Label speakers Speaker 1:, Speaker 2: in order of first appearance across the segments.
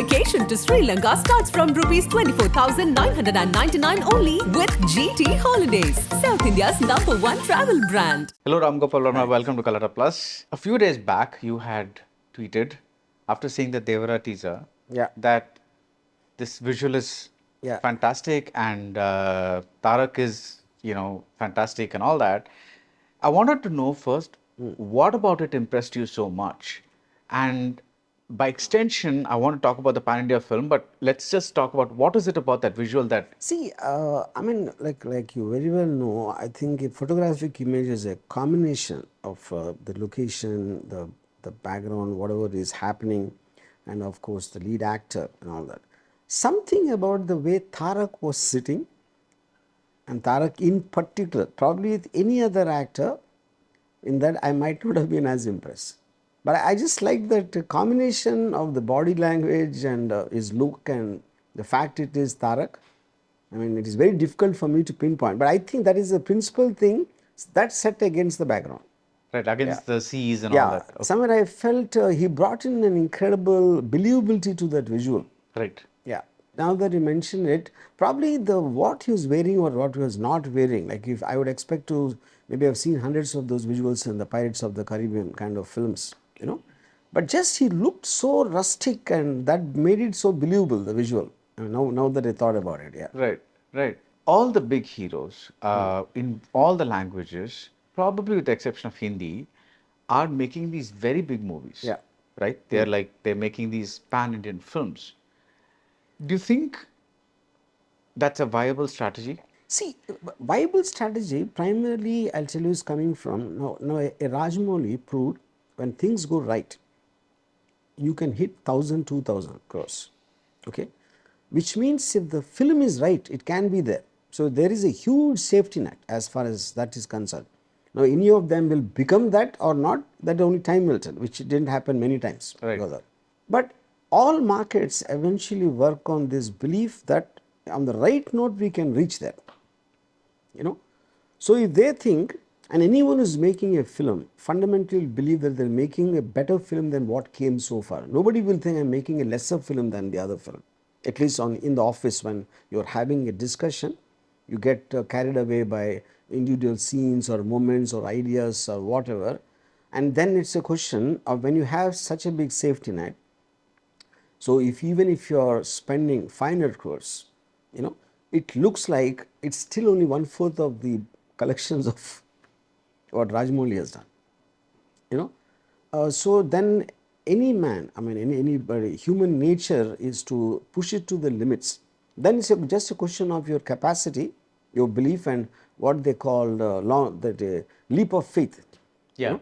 Speaker 1: vacation to Sri Lanka starts from rupees 24,999 only with GT Holidays, South India's #1 travel brand.
Speaker 2: Hello, Ram Gopal Varma. Welcome to Galatta Plus. A few days back, you had tweeted after seeing the Devara teaser that this visual is fantastic and Tarak is, fantastic and all that. I wanted to know first, what about it impressed you so much? And by extension, I want to talk about the Pan India film, but let's just talk about what is it about that visual that.
Speaker 3: See, I mean, like you very well know, I think a photographic image is a combination of the location, the background, whatever is happening, and of course the lead actor and all that. Something about the way Tarak was sitting, and Tarak in particular, probably with any other actor, in that I might not have been as impressed. But I just like that combination of the body language and his look and the fact it is Tarak. I mean, it is very difficult for me to pinpoint, but I think that is the principal thing that's set against the background.
Speaker 2: Right, against the seas and all that.
Speaker 3: Okay. Somewhere I felt he brought in an incredible believability to that visual.
Speaker 2: Right.
Speaker 3: Yeah. Now that you mention it, probably what he was wearing or what he was not wearing, like if I would expect to, maybe I've seen hundreds of those visuals in the Pirates of the Caribbean kind of films, but just he looked so rustic and that made it so believable, the visual. I mean, now that I thought about it,
Speaker 2: Right. All the big heroes in all the languages, probably with the exception of Hindi, are making these very big movies.
Speaker 3: Yeah.
Speaker 2: Right? They're making these pan-Indian films. Do you think that's a viable strategy?
Speaker 3: See, viable strategy primarily, I'll tell you, is coming from, now a Rajamouli proved when things go right, you can hit 1,000, 2,000 crores, okay? Which means if the film is right, it can be there. So there is a huge safety net as far as that is concerned. Now, any of them will become that or not, that only time will tell, which didn't happen many times.
Speaker 2: Right.
Speaker 3: But all markets eventually work on this belief that on the right note, we can reach there. So if they think, and anyone who is making a film fundamentally believe that they're making a better film than what came so far. Nobody will think I'm making a lesser film than the other film. At least in the office when you're having a discussion, you get carried away by individual scenes or moments or ideas or whatever. And then it's a question of when you have such a big safety net. So even if you're spending 500 crores, it looks like it's still only 1/4 of the collections of what Rajamouli has done. So then any man, I mean anybody, human nature is to push it to the limits. Then it's just a question of your capacity, your belief, and what they call leap of faith.
Speaker 2: Yeah.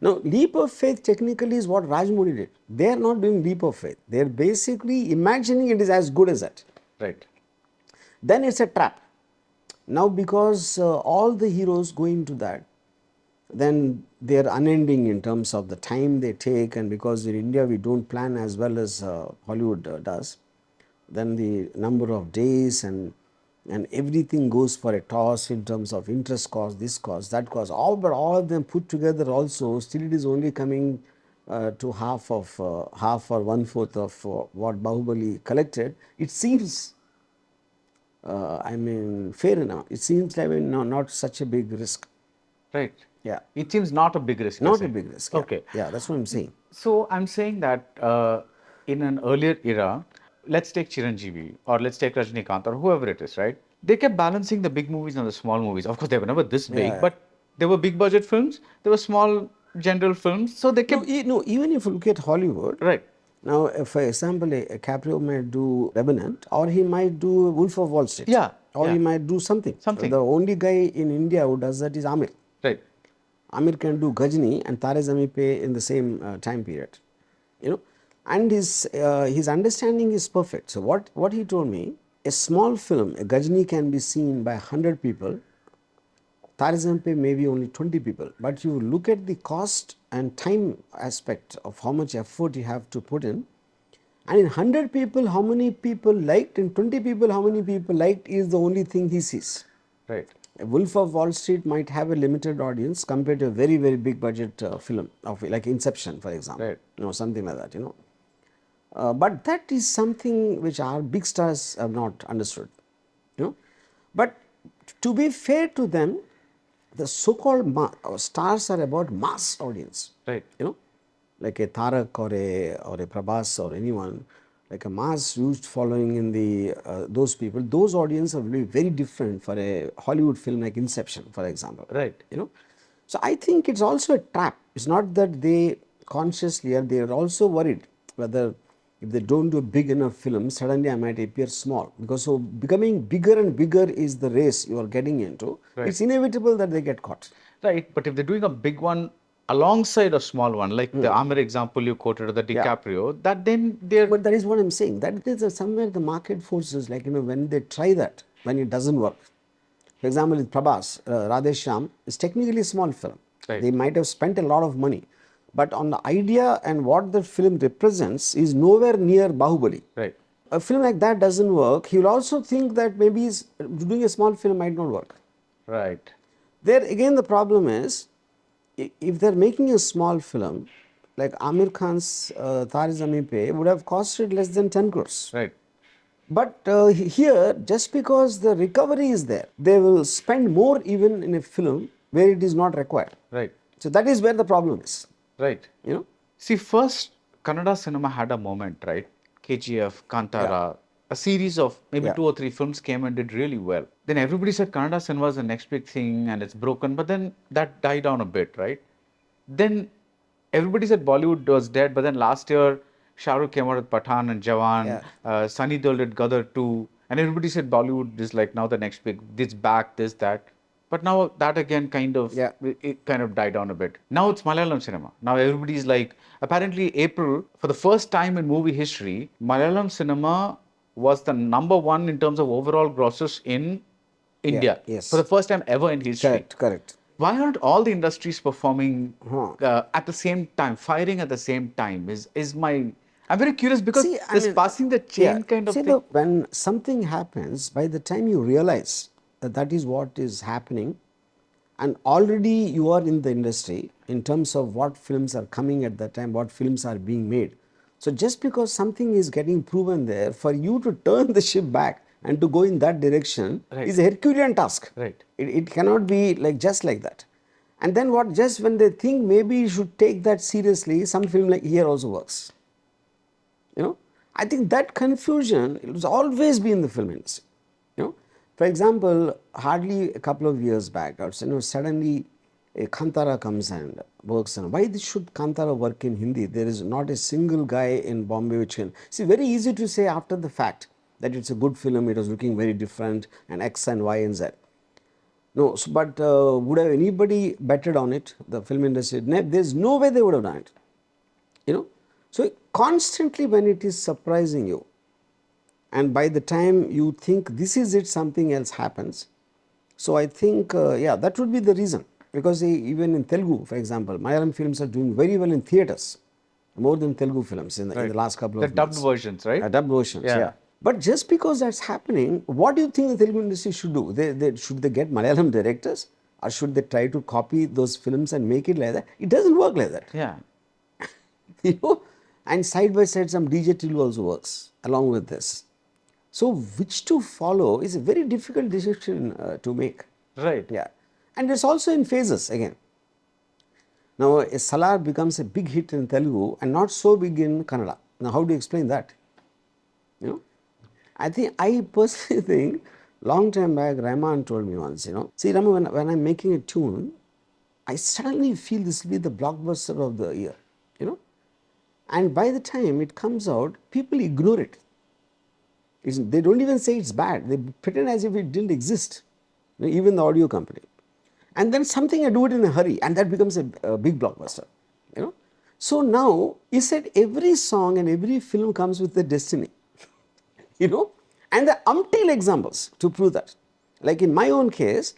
Speaker 3: Now, leap of faith technically is what Rajamouli did. They are not doing leap of faith. They are basically imagining it is as good as that.
Speaker 2: Right.
Speaker 3: Then it's a trap. Now, because all the heroes go into that, then they are unending in terms of the time they take, and because in India we don't plan as well as Hollywood does, then the number of days and everything goes for a toss in terms of interest cost, this cost, that cost, but all of them put together also, still it is only coming to half or 1/4 of what Bahubali collected. It seems, fair enough. It seems like not such a big risk.
Speaker 2: Right.
Speaker 3: Yeah.
Speaker 2: It seems not a big risk.
Speaker 3: Not a big risk. Yeah.
Speaker 2: Okay.
Speaker 3: Yeah, that's what I'm saying.
Speaker 2: So I'm saying that in an earlier era, let's take Chiranjeevi or let's take Rajinikanth or whoever it is, right? They kept balancing the big movies and the small movies. Of course, they were never this big, but they were big budget films. They were small general films. So they kept.
Speaker 3: No, even if you look at Hollywood,
Speaker 2: right.
Speaker 3: Now, for example, a Caprio might do Revenant, or he might do Wolf of Wall Street.
Speaker 2: Yeah.
Speaker 3: Or he might do something. The only guy in India who does that is Amir.
Speaker 2: Right.
Speaker 3: Amir can do Ghajini and Tare Zameen Pe in the same time period. And his understanding is perfect. So what he told me, a small film, a Ghajini can be seen by 100 people. Tare Zameen Pe maybe only 20 people. But you look at the cost and time aspect of how much effort you have to put in. And in 100 people, how many people liked, and 20 people, how many people liked is the only thing he sees.
Speaker 2: Right.
Speaker 3: A Wolf of Wall Street might have a limited audience compared to a very, very big budget film, like Inception, for example.
Speaker 2: Right.
Speaker 3: Something like that, But that is something which our big stars have not understood. You know, but to be fair to them, the so-called stars are about mass audience.
Speaker 2: Right.
Speaker 3: You know, like a Tarak or a Prabhas or anyone, like a mass huge following in the those people. Those audiences are very different for a Hollywood film like Inception, for example.
Speaker 2: Right.
Speaker 3: You know, so I think it's also a trap. It's not that they consciously are. They are also worried whether if they don't do a big enough film, suddenly I might appear small. Because so becoming bigger and bigger is the race you are getting into.
Speaker 2: Right.
Speaker 3: It's inevitable that they get caught.
Speaker 2: Right, but if they're doing a big one alongside a small one, like the Amir example you quoted, or the DiCaprio, that then they're...
Speaker 3: But that is what I'm saying. That is somewhere the market forces, like, when they try that, when it doesn't work. For example, with Prabhas, Radheshyam is technically a small film.
Speaker 2: Right.
Speaker 3: They might have spent a lot of money. But on the idea and what the film represents is nowhere near Bahubali.
Speaker 2: Right.
Speaker 3: A film like that doesn't work. He will also think that maybe doing a small film might not work.
Speaker 2: Right.
Speaker 3: There again the problem is, if they're making a small film, like Amir Khan's Taare Zameen Pe would have costed less than 10 crores.
Speaker 2: Right.
Speaker 3: But here, just because the recovery is there, they will spend more even in a film where it is not required.
Speaker 2: Right.
Speaker 3: So that is where the problem is.
Speaker 2: Right.
Speaker 3: You know?
Speaker 2: See, first, Kannada cinema had a moment, right? KGF, Kantara, a series of maybe 2 or 3 films came and did really well. Then everybody said Kannada cinema is the next big thing and it's broken, but then that died down a bit, right? Then everybody said Bollywood was dead, but then last year Shah Rukh came out with Pathan and Jawan, Sunny Deol did Gadar 2, and everybody said Bollywood is like now the next big, this back, this, that. But now that again kind of, it kind of died down a bit. Now it's Malayalam cinema. Now everybody's like, apparently April, for the first time in movie history, Malayalam cinema was the #1 in terms of overall grosses in India.
Speaker 3: Yes.
Speaker 2: For the first time ever in history.
Speaker 3: Correct.
Speaker 2: Why aren't all the industries performing at the same time, firing at the same time? I'm very curious because this passing the chain kind of thing.
Speaker 3: When something happens, by the time you realize that that is what is happening, and already you are in the industry in terms of what films are coming at that time, what films are being made. So just because something is getting proven there, for you to turn the ship back and to go in that direction is a Herculean task.
Speaker 2: Right.
Speaker 3: It cannot be like just like that. And then just when they think maybe you should take that seriously, some film like here also works. You know, I think that confusion has always been in the film industry. You know, for example, hardly a couple of years back, suddenly a Kantara comes and works on. Why should Kantara work in Hindi? There is not a single guy in Bombay which can. See, very easy to say after the fact that it's a good film, it was looking very different, and X and Y and Z. No, but would have anybody betted on it? The film industry, there's no way they would have done it. You know, so constantly when it is surprising you, and by the time you think this is it, something else happens. So I think, that would be the reason. Because even in Telugu, for example, Malayalam films are doing very well in theatres, more than Telugu films in the last couple of
Speaker 2: months. The dubbed versions, right?
Speaker 3: Dubbed versions, yeah. But just because that's happening, what do you think the Telugu industry should do? Should they get Malayalam directors, or should they try to copy those films and make it like that? It doesn't work like that.
Speaker 2: Yeah.
Speaker 3: You know, and side by side some DJ Tilu also works along with this. So which to follow is a very difficult decision to make.
Speaker 2: Right.
Speaker 3: Yeah. And it's also in phases again. Now a Salar becomes a big hit in Telugu and not so big in Kannada. Now how do you explain that? You know, I personally think, long time back, Rahman told me once, see Rahman, when I'm making a tune, I suddenly feel this will be the blockbuster of the year, and by the time it comes out, people ignore it. They don't even say it's bad. They pretend as if it didn't exist, even the audio company. And then something I do it in a hurry, and that becomes a big blockbuster, So now, he said every song and every film comes with a destiny, and there are umpteen examples to prove that. Like in my own case,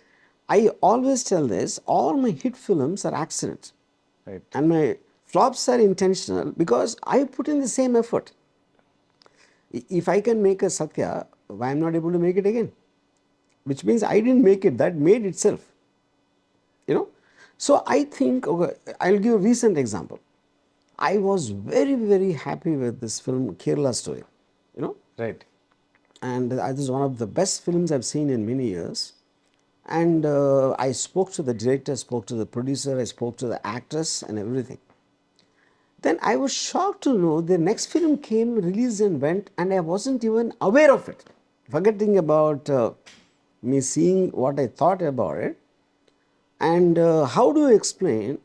Speaker 3: I always tell this, all my hit films are accidents.
Speaker 2: Right.
Speaker 3: And my flops are intentional because I put in the same effort. If I can make a Sathya, why am I not able to make it again? Which means I didn't make it, that made itself. So I think, I'll give a recent example. I was very, very happy with this film, Kerala Story, you know.
Speaker 2: Right.
Speaker 3: And this is one of the best films I've seen in many years. And I spoke to the director, spoke to the producer, I spoke to the actress and everything. Then I was shocked to know the next film came, released and went, and I wasn't even aware of it. Forgetting about me seeing what I thought about it. And how do you explain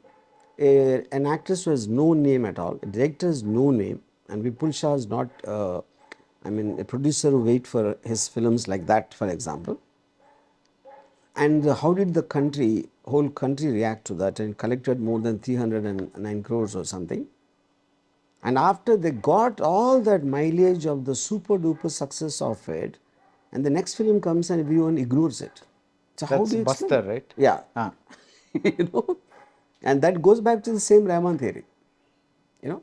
Speaker 3: an actress who has no name at all, a director has no name, and Vipul Shah is not, a producer who wait for his films like that, for example. And how did the country, whole country react to that and collected more than 309 crores or something? And after they got all that mileage of the super duper success of it, and the next film comes and everyone ignores it. So how
Speaker 2: That's
Speaker 3: do you explain?
Speaker 2: Buster, right?
Speaker 3: Yeah.
Speaker 2: Ah.
Speaker 3: You know, and that goes back to the same Raman theory. You know,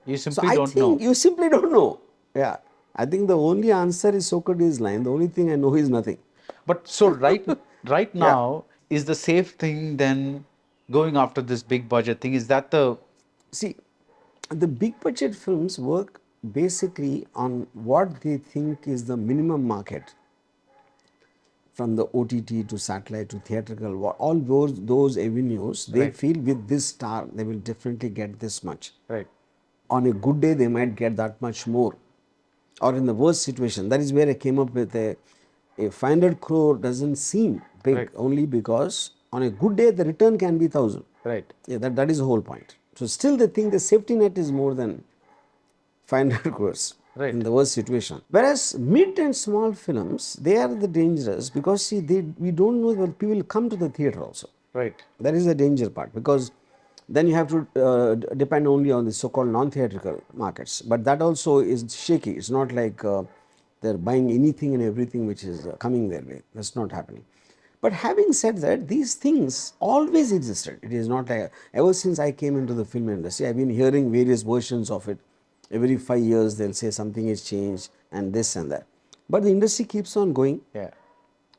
Speaker 2: You
Speaker 3: so
Speaker 2: simply
Speaker 3: I
Speaker 2: don't
Speaker 3: think
Speaker 2: know.
Speaker 3: you simply don't know. Yeah, I think the only answer is Socrates' line. The only thing I know is nothing.
Speaker 2: But so right
Speaker 3: Yeah.
Speaker 2: now, is the safe thing then going after this big budget thing? Is that the
Speaker 3: See, the big budget films work basically on what they think is the minimum market, from the OTT to satellite to theatrical, all those avenues, they
Speaker 2: Right.
Speaker 3: feel with this star they will definitely get this much.
Speaker 2: right?
Speaker 3: On a good day they might get that much more, or in the worst situation. That is where I came up with a 500 crore doesn't seem big,
Speaker 2: Right.
Speaker 3: only because on a good day the return can be 1,000.
Speaker 2: Right.
Speaker 3: Yeah, that is the whole point. So still they think the safety net is more than 500 crores
Speaker 2: Right.
Speaker 3: in the worst situation. Whereas mid and small films, they are the dangerous, because see, we don't know whether people will come to the theater also.
Speaker 2: Right.
Speaker 3: That is the danger part, because then you have to depend only on the so-called non-theatrical markets. But that also is shaky. It's not like they're buying anything and everything which is coming their way. That's not happening. But having said that, these things always existed. It is not like, ever since I came into the film industry, I've been hearing various versions of it. Every 5 years they'll say something has changed and this and that. But the industry keeps on going.
Speaker 2: Yeah.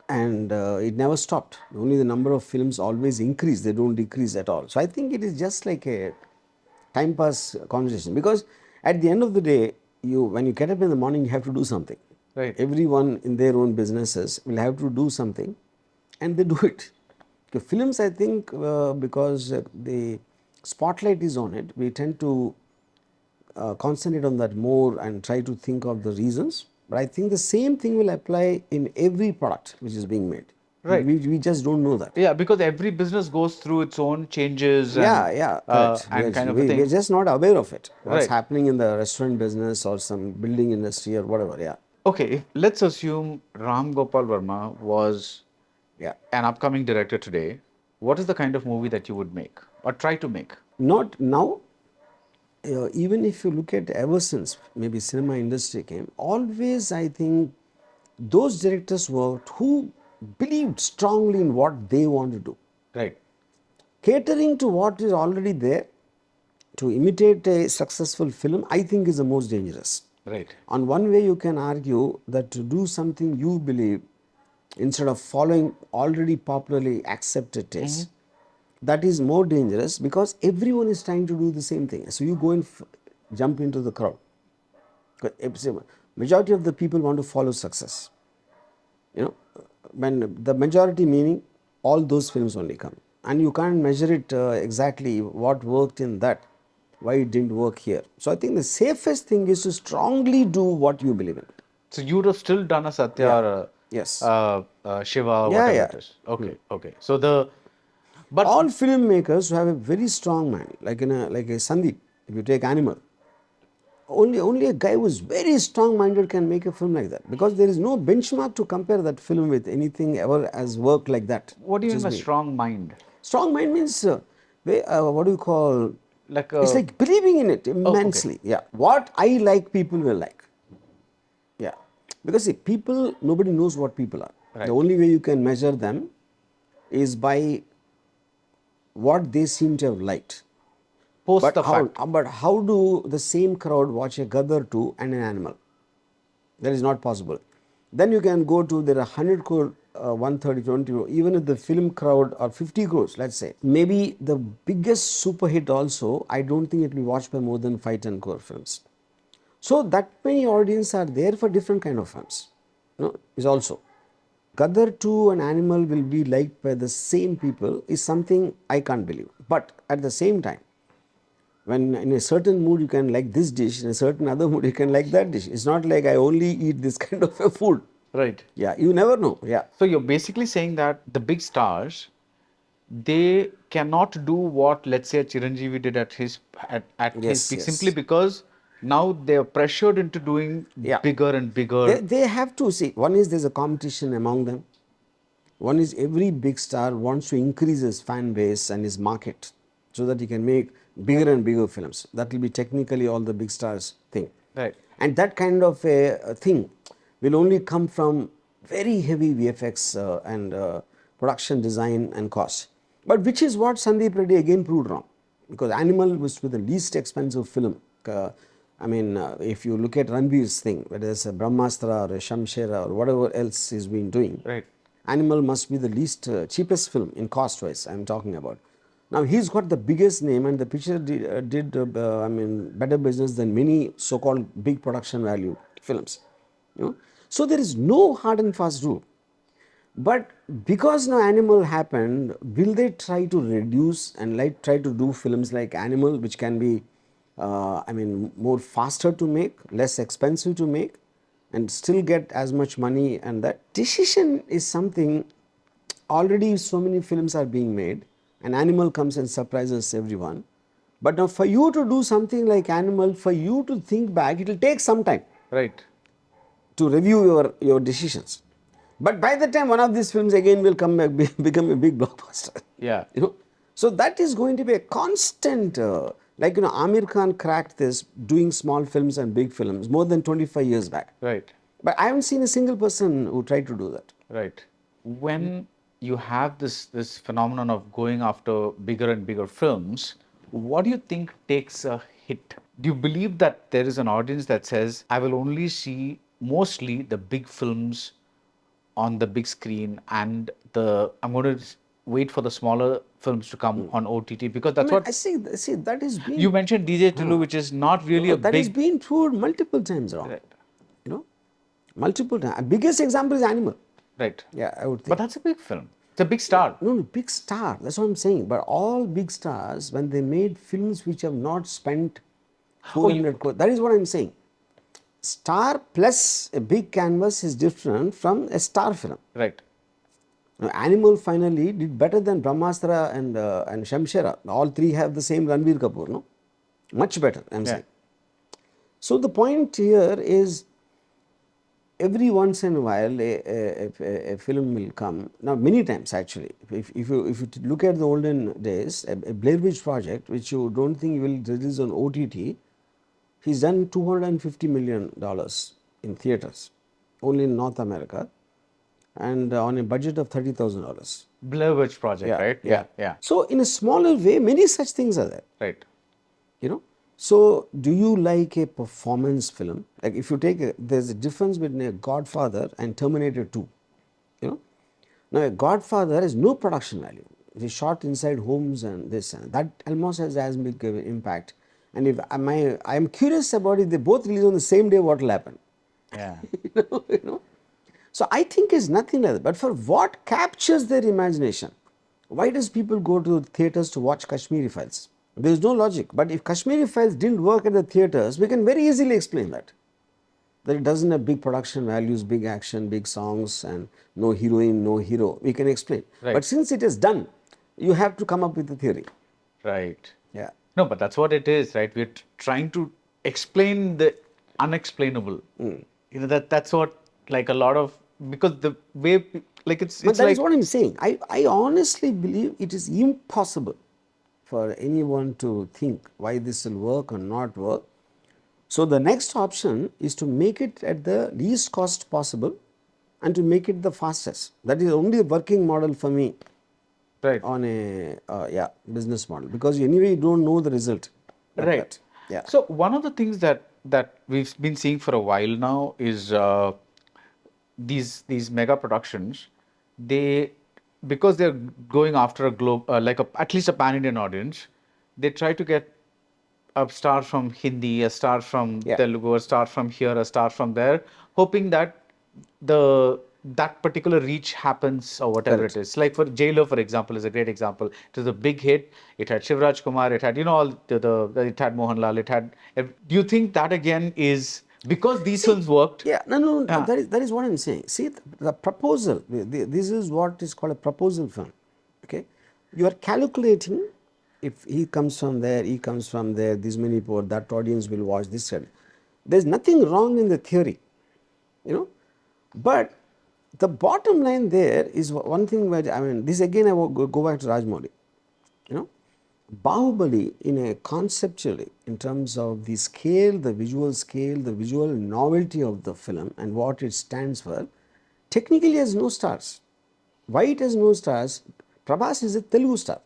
Speaker 3: And it never stopped. Only the number of films always increase, they don't decrease at all. So I think it is just like a time pass conversation, because at the end of the day, when you get up in the morning, you have to do something.
Speaker 2: Right.
Speaker 3: Everyone in their own businesses will have to do something, and they do it. The films, I think, because the spotlight is on it, we tend to concentrate on that more and try to think of the reasons. But I think the same thing will apply in every product which is being made.
Speaker 2: Right.
Speaker 3: We just don't know that.
Speaker 2: Yeah, because every business goes through its own changes
Speaker 3: Yeah, correct.
Speaker 2: and kind of a
Speaker 3: We're
Speaker 2: thing.
Speaker 3: just not aware of it. What's
Speaker 2: Right.
Speaker 3: happening in the restaurant business or some building industry or whatever. Yeah.
Speaker 2: Okay, let's assume Ram Gopal Varma was
Speaker 3: Yeah.
Speaker 2: an upcoming director today. What is the kind of movie that you would make or try to make?
Speaker 3: Not now. Even if you look at ever since maybe cinema industry came, always I think those directors worked who believed strongly in what they want to do.
Speaker 2: Right.
Speaker 3: Catering to what is already there to imitate a successful film, I think is the most dangerous.
Speaker 2: Right.
Speaker 3: On one way, you can argue that to do something you believe instead of following already popularly accepted taste, that is more dangerous, because everyone is trying to do the same thing. So you go and jump into the crowd. Majority of the people want to follow success. You know, when the majority meaning all those films only come, and you can't measure it exactly what worked in that, why it didn't work here. So I think the safest thing is to strongly do what you believe in.
Speaker 2: So you would have still done a Satya or a
Speaker 3: Yes.
Speaker 2: Shiva or
Speaker 3: Yeah,
Speaker 2: whatever
Speaker 3: yeah.
Speaker 2: it is. Okay, okay. So but
Speaker 3: All filmmakers who have a very strong mind, like a Sandeep, if you take Animal, only a guy who is very strong-minded can make a film like that, because there is no benchmark to compare that film with anything ever has worked like that.
Speaker 2: what do you
Speaker 3: which
Speaker 2: mean by
Speaker 3: is me.
Speaker 2: strong mind?
Speaker 3: Strong mind means what do you call?
Speaker 2: Like
Speaker 3: It's like believing in it
Speaker 2: okay.
Speaker 3: immensely. Yeah, what I like, people will like. Yeah, because see, people, nobody knows what people are.
Speaker 2: Right.
Speaker 3: The only way you can measure them is by what they seem to have liked.
Speaker 2: post the fact.
Speaker 3: But how do the same crowd watch a Gadar 2 and an Animal? That is not possible. Then you can go to, there are 100 crore 130, 20, even if the film crowd are 50 crores, let's say, maybe the biggest super hit also, I don't think it will be watched by more than 5, 10 crore films. So that many audience are there for different kind of films. Is also. Gadar 2 and Animal will be liked by the same people is something I can't believe. But at the same time, when in a certain mood you can like this dish, in a certain other mood you can like that dish. It's not like I only eat this kind of a food.
Speaker 2: Right.
Speaker 3: Yeah, you never know. Yeah.
Speaker 2: So you're basically saying that the big stars, they cannot do what, let's say, Chiranjeevi did at his
Speaker 3: Yes,
Speaker 2: peak,
Speaker 3: yes.
Speaker 2: simply because now they are pressured into doing
Speaker 3: Yeah.
Speaker 2: bigger and bigger.
Speaker 3: They have to see. One is there's a competition among them. One is every big star wants to increase his fan base and his market so that he can make bigger and bigger films. That will be technically all the big stars thing.
Speaker 2: Right.
Speaker 3: And that kind of a thing will only come from very heavy VFX and production design and cost. But which is what Sandeep Reddy again proved wrong. Because Animal was with the least expensive film. If you look at Ranveer's thing, whether it's a Brahmastra or a Shamshera or whatever else he's been doing,
Speaker 2: Right.
Speaker 3: Animal must be the least cheapest film in cost wise I'm talking about. Now he's got the biggest name and the picture did better business than many so-called big production value films. So there is no hard and fast rule. But because now Animal happened, will they try to reduce and try to do films like Animal, which can be, more faster to make, less expensive to make, and still get as much money? And that decision is something already so many films are being made, and Animal comes and surprises everyone. But now for you to do something like Animal, for you to think back, it will take some time.
Speaker 2: Right.
Speaker 3: To review your decisions. But by the time one of these films again will come back, become a big blockbuster.
Speaker 2: Yeah.
Speaker 3: So that is going to be a constant, Amir Khan cracked this doing small films and big films more than 25 years back.
Speaker 2: Right.
Speaker 3: But I haven't seen a single person who tried to do that.
Speaker 2: Right. When you have this phenomenon of going after bigger and bigger films, what do you think takes a hit? Do you believe that there is an audience that says, I will only see mostly the big films on the big screen, and I'm going to wait for the smaller films to come on OTT, because that's what
Speaker 3: I see that is being,
Speaker 2: you mentioned. DJ Tillu, which is not really a
Speaker 3: that
Speaker 2: big.
Speaker 3: is being proved multiple times wrong.
Speaker 2: Right.
Speaker 3: Multiple times. Biggest example is Animal.
Speaker 2: Right.
Speaker 3: Yeah, I would think.
Speaker 2: But that's a big film. It's a big star.
Speaker 3: No, big star. That's what I'm saying. But all big stars, when they made films which have not spent 400 crores, that is what I'm saying. Star plus a big canvas is different from a star film.
Speaker 2: Right.
Speaker 3: Now, Animal finally did better than Brahmastra and Shamshera. All three have the same Ranveer Kapoor, no? Much better, I'm saying. So the point here is, every once in a while a film will come. Now many times actually, if you look at the olden days, a Blair Witch Project, which you don't think you will release on OTT, he's done $250 million in theaters, only in North America, and on a budget of $30,000.
Speaker 2: Blair Witch Project, right? Yeah.
Speaker 3: So in a smaller way, many such things are there.
Speaker 2: Right.
Speaker 3: So do you like a performance film? Like if you take there's a difference between a Godfather and Terminator 2. Now a Godfather has no production value. It is shot inside homes and this and that almost has as big an impact. And if I am curious about if they both release on the same day, what will happen?
Speaker 2: Yeah.
Speaker 3: So I think it's nothing like that. But for what captures their imagination? Why does people go to theaters to watch Kashmiri Files? There is no logic. But if Kashmiri Files didn't work at the theaters, we can very easily explain that. That it doesn't have big production values, big action, big songs, and no heroine, no hero. We can explain.
Speaker 2: Right.
Speaker 3: But since it is done, you have to come up with a theory.
Speaker 2: Right.
Speaker 3: Yeah.
Speaker 2: No, but that's what it is, right? We're trying to explain the unexplainable. That's what, like, a lot of, because the way, like, it's
Speaker 3: But that
Speaker 2: like,
Speaker 3: is what I'm saying. I honestly believe it is impossible for anyone to think why this will work or not work. So the next option is to make it at the least cost possible and to make it the fastest. That is only a working model for me.
Speaker 2: right.
Speaker 3: On a business model, because anyway you don't know the result.
Speaker 2: Right.
Speaker 3: That. Yeah.
Speaker 2: So one of the things that we've been seeing for a while now is these mega productions, they, because they're going after a globe, at least a pan-Indian audience, they try to get a star from Hindi, a star from Telugu, a star from here, a star from there, hoping that that particular reach happens or whatever it is. Like for Jailer, for example, is a great example. It was a big hit. It had Shivraj Kumar. It had all it had Mohanlal. It had. Do you think that again is because these films worked?
Speaker 3: Yeah, no, that is what I'm saying. See, the proposal. This is what is called a proposal film. Okay, you are calculating. If he comes from there, he comes from there. This many people, that audience will watch this. There's nothing wrong in the theory, but the bottom line there is one thing where, I mean, this again I will go back to Rajamouli. Bahubali, in a conceptually, in terms of the scale, the visual novelty of the film and what it stands for, technically has no stars. Why it has no stars? Prabhas is a Telugu star.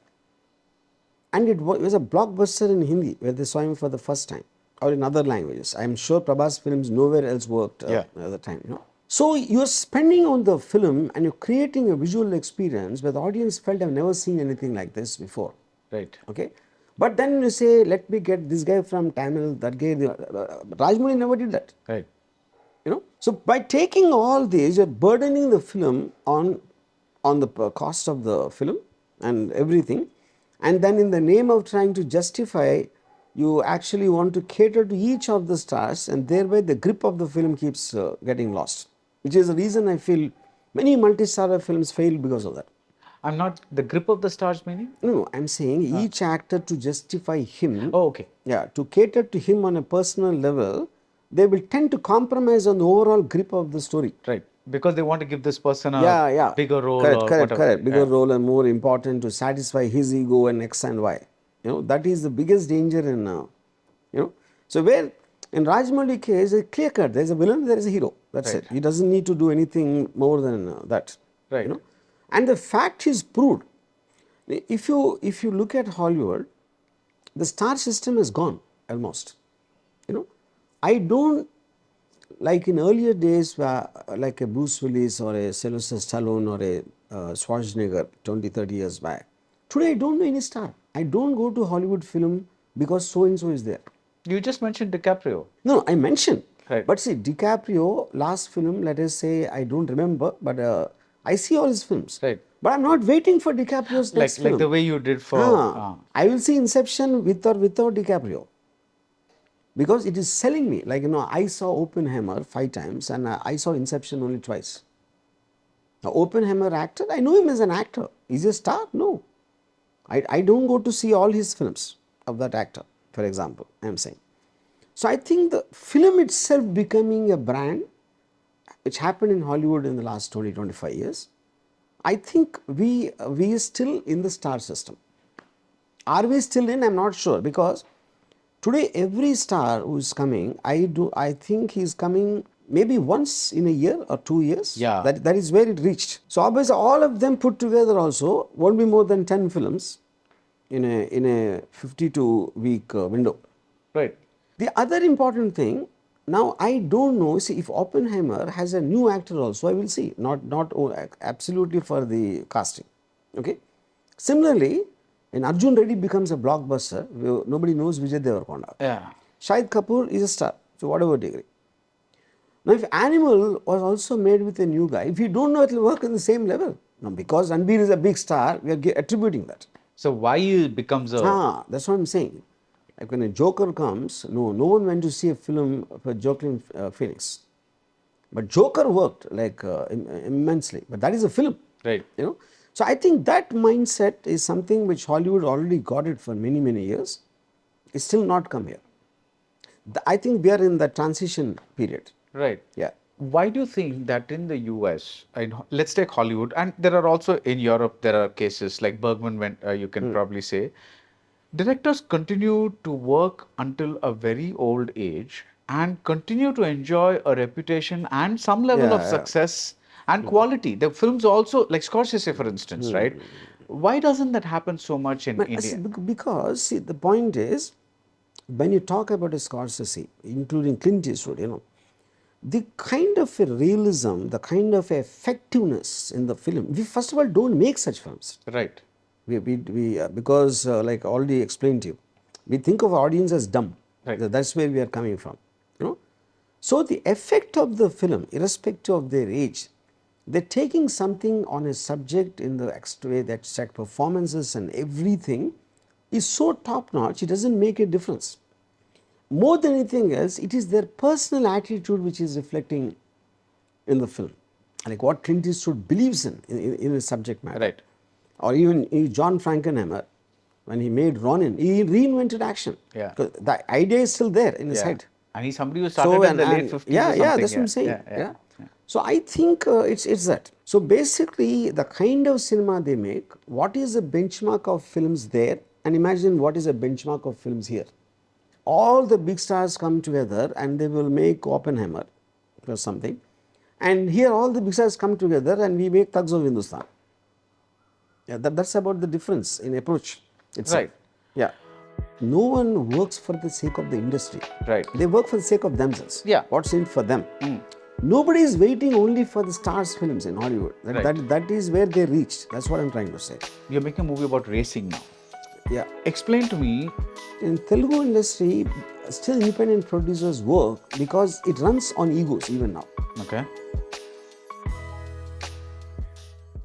Speaker 3: And it was a blockbuster in Hindi where they saw him for the first time, or in other languages. I am sure Prabhas films nowhere else worked at the time. So you're spending on the film and you're creating a visual experience where the audience felt, I've never seen anything like this before.
Speaker 2: Right.
Speaker 3: Okay. But then you say, let me get this guy from Tamil, that guy. Rajamouli never did that.
Speaker 2: Right.
Speaker 3: So by taking all these, you're burdening the film on the cost of the film and everything. And then in the name of trying to justify, you actually want to cater to each of the stars, and thereby the grip of the film keeps getting lost. Which is the reason I feel many multi-star films fail because of that.
Speaker 2: I'm not the grip of the stars meaning?
Speaker 3: No, I'm saying each actor, to justify him.
Speaker 2: Oh, okay.
Speaker 3: Yeah, to cater to him on a personal level, they will tend to compromise on the overall grip of the story.
Speaker 2: Right. Because they want to give this person a bigger role or whatever.
Speaker 3: Correct. Bigger role and more important to satisfy his ego and X and Y. That is the biggest danger in, So where in Rajamouli case, it's clear cut. There is a villain, there is a hero. That's it. He doesn't need to do anything more than that.
Speaker 2: Right.
Speaker 3: And the fact is proved. If you look at Hollywood, the star system is gone almost. I don't, like in earlier days, like a Bruce Willis or a Sylvester Stallone or a Schwarzenegger 20, 30 years back. Today I don't know any star. I don't go to Hollywood film because so and so is there.
Speaker 2: You just mentioned DiCaprio.
Speaker 3: No, I mentioned.
Speaker 2: Right.
Speaker 3: But see, DiCaprio, last film, let us say, I don't remember, but I see all his films.
Speaker 2: Right.
Speaker 3: But I'm not waiting for DiCaprio's next film.
Speaker 2: Like the way you did for...
Speaker 3: I will see Inception with or without DiCaprio. Because it is selling me. Like, I saw Oppenheimer 5 times and I saw Inception only twice. Now, Oppenheimer actor, I know him as an actor. Is he a star? No. I don't go to see all his films of that actor, for example, I am saying. So I think the film itself becoming a brand, which happened in Hollywood in the last 20, 25 years, I think we are still in the star system. Are we still in? I'm not sure, because today every star who is coming, I think he's coming maybe once in a year or 2 years.
Speaker 2: Yeah.
Speaker 3: That is where it reached. So obviously all of them put together also won't be more than 10 films in a 52-week window.
Speaker 2: Right.
Speaker 3: The other important thing, now I don't know, see, if Oppenheimer has a new actor also, I will see, not absolutely for the casting. Okay. Similarly, when Arjun Reddy becomes a blockbuster, nobody knows Vijay Deverakonda.
Speaker 2: Yeah.
Speaker 3: Shahid Kapoor is a star, to whatever degree. Now, if Animal was also made with a new guy, if you don't know, it will work on the same level. Now, because Ranbir is a big star, we are attributing that.
Speaker 2: So why it becomes a...
Speaker 3: That's what I'm saying. Like when a Joker comes, no one went to see a film for Joaquin Phoenix. But Joker worked like immensely. But that is a film.
Speaker 2: Right.
Speaker 3: So I think that mindset is something which Hollywood already got it for many, many years. It's still not come here. I think we are in the transition period.
Speaker 2: Right.
Speaker 3: Yeah.
Speaker 2: Why do you think that in the US, let's take Hollywood, and there are also in Europe, there are cases like Bergman, you can probably say, directors continue to work until a very old age and continue to enjoy a reputation and some level of success and quality. The films also, like Scorsese, for instance, right? Why doesn't that happen so much in India?
Speaker 3: Because, see, the point is, when you talk about a Scorsese, including Clint Eastwood, the kind of a realism, the kind of effectiveness in the film, we first of all don't make such films.
Speaker 2: Right.
Speaker 3: Because like I already explained to you, we think of audience as dumb.
Speaker 2: Right.
Speaker 3: That's where we are coming from. You know, so the effect of the film, irrespective of their age, they're taking something on a subject in the way that set performances and everything is so top notch. It doesn't make a difference. More than anything else, it is their personal attitude which is reflecting in the film, like what Clint Eastwood believes in a subject matter.
Speaker 2: Right.
Speaker 3: Or even John Frankenheimer, when he made Ronin, he reinvented action.
Speaker 2: Yeah.
Speaker 3: Because the idea is still there in his head.
Speaker 2: And he's somebody who started in the late 50s.
Speaker 3: Yeah,
Speaker 2: or
Speaker 3: yeah,
Speaker 2: something.
Speaker 3: that's what I'm saying.
Speaker 2: Yeah.
Speaker 3: So I think it's that. So basically, the kind of cinema they make, what is the benchmark of films there, and imagine what is a benchmark of films here. All the big stars come together and they will make Oppenheimer or something. And here all the big stars come together and we make Thugs of Hindustan. Yeah, that's about the difference in approach itself.
Speaker 2: Right.
Speaker 3: Yeah. No one works for the sake of the industry.
Speaker 2: Right.
Speaker 3: They work for the sake of themselves.
Speaker 2: Yeah.
Speaker 3: What's in it for them. Nobody is waiting only for the stars films in Hollywood. That is where they reached. That's what I'm trying to say.
Speaker 2: You're making a movie about racing now.
Speaker 3: Yeah.
Speaker 2: Explain to me.
Speaker 3: In Telugu industry, still independent producers work because it runs on egos even now.
Speaker 2: Okay.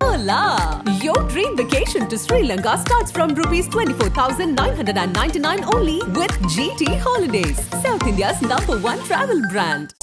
Speaker 1: Hola! Your dream vacation to Sri Lanka starts from rupees 24,999 only with GT Holidays, South India's #1 travel brand.